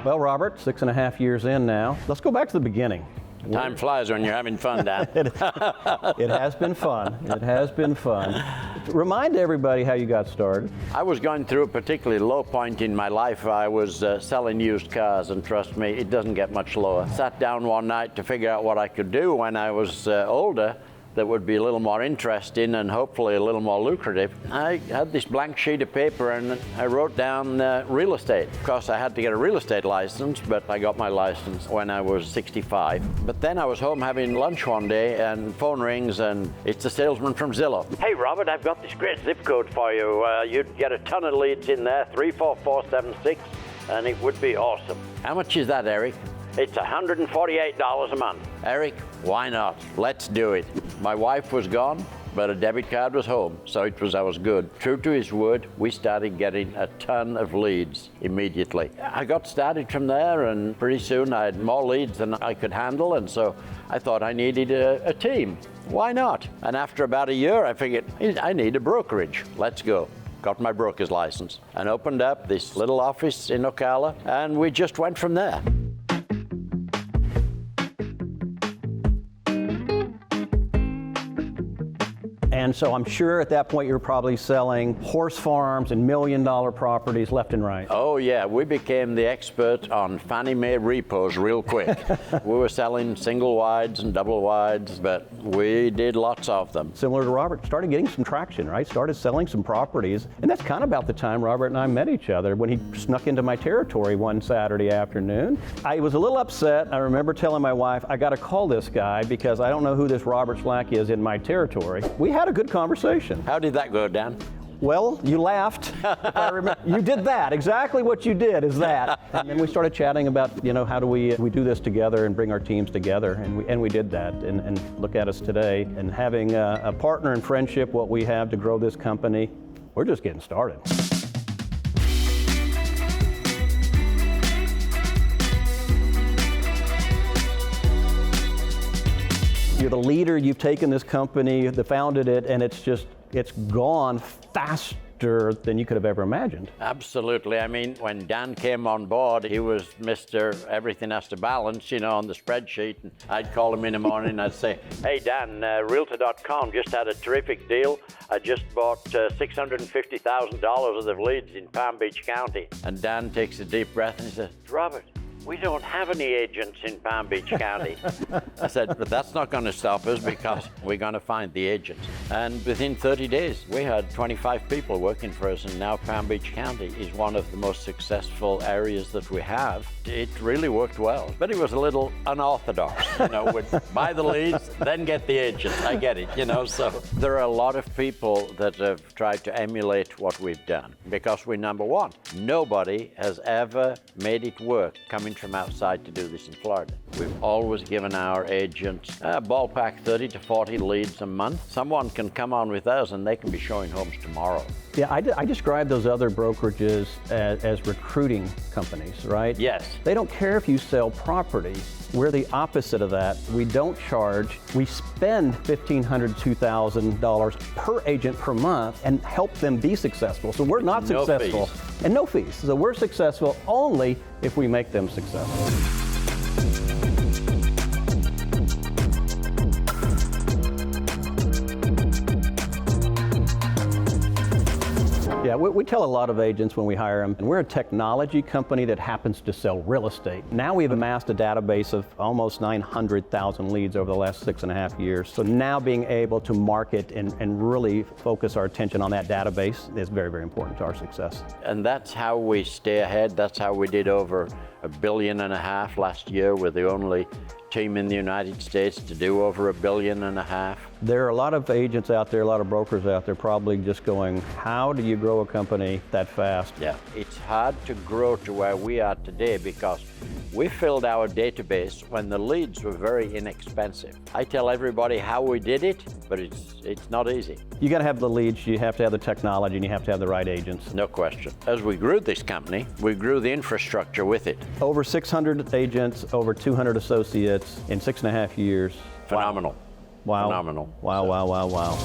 Well, Robert, 6.5 years in now. Let's go back to the beginning. Time flies when you're having fun, Dan. It has been fun. It has been fun. Remind everybody how you got started. I was going through a particularly low point in my life. I was selling used cars, and trust me, it doesn't get much lower. Sat down one night to figure out what I could do when I was older that would be a little more interesting and hopefully a little more lucrative. I had this blank sheet of paper and I wrote down real estate. Of course, I had to get a real estate license, but I got my license when I was 65. But then I was home having lunch one day and phone rings and it's a salesman from Zillow. Hey, Robert, I've got this great zip code for you. You'd get a ton of leads in there, 34476, and it would be awesome. How much is that, Eric? It's $148 a month. Eric, why not? Let's do it. My wife was gone, but a debit card was home, so I was good. True to his word, we started getting a ton of leads immediately. I got started from there, and pretty soon I had more leads than I could handle, and so I thought I needed a team. Why not? And after about a year, I figured, I need a brokerage. Let's go. Got my broker's license and opened up this little office in Ocala, and we just went from there. And so I'm sure at that point you were probably selling horse farms and million-dollar properties left and right. Oh yeah, we became the expert on Fannie Mae repos real quick. We were selling single wides and double wides, but we did lots of them. Similar to Robert, started getting some traction, right? Started selling some properties. And that's kind of about the time Robert and I met each other, when he snuck into my territory one Saturday afternoon. I was a little upset. I remember telling my wife, I got to call this guy because I don't know who this Robert Schlack is in my territory. We had a good conversation. How did that go, Dan? Well, you laughed. If I remember, you did that. Exactly what you did is that. And then we started chatting about, how do we do this together and bring our teams together, and we did that. And look at us today. And having a partner in friendship, what we have to grow this company, we're just getting started. You're the leader, you've taken this company, founded it, and it's gone faster than you could have ever imagined. Absolutely. I mean, when Dan came on board, he was Mr. Everything Has to Balance, on the spreadsheet. And I'd call him in the morning and I'd say, hey, Dan, Realtor.com just had a terrific deal. I just bought $650,000 worth of leads in Palm Beach County. And Dan takes a deep breath and he says, Robert, we don't have any agents in Palm Beach County. I said, but that's not going to stop us because we're going to find the agents. And within 30 days, we had 25 people working for us, and now Palm Beach County is one of the most successful areas that we have. It really worked well, but it was a little unorthodox. We'd buy the leads, then get the agents. I get it, so there are a lot of people that have tried to emulate what we've done because we're number one. Nobody has ever made it work coming from outside to do this in Florida. We've always given our agents ballpark 30 to 40 leads a month. Someone can come on with us and they can be showing homes tomorrow. Yeah, I describe those other brokerages as recruiting companies, right? Yes. They don't care if you sell property. We're the opposite of that. We don't charge. We spend $1,500, $2,000 per agent per month and help them be successful. So we're not successful. And no fees. So we're successful only if we make them successful. Yeah, we tell a lot of agents when we hire them, and we're a technology company that happens to sell real estate. Now we've amassed a database of almost 900,000 leads over the last 6.5 years. So now being able to market and really focus our attention on that database is very, very important to our success. And that's how we stay ahead. That's how we did over $1.5 billion last year. We're the only team in the United States to do over $1.5 billion. There are a lot of agents out there, a lot of brokers out there probably just going, how do you grow a company that fast? Yeah, it's hard to grow to where we are today because we filled our database when the leads were very inexpensive. I tell everybody how we did it, but it's not easy. You got to have the leads, you have to have the technology, and you have to have the right agents. No question. As we grew this company, we grew the infrastructure with it. Over 600 agents, over 200 associates in 6.5 years. Phenomenal. Wow. Phenomenal. Wow, wow, wow, wow.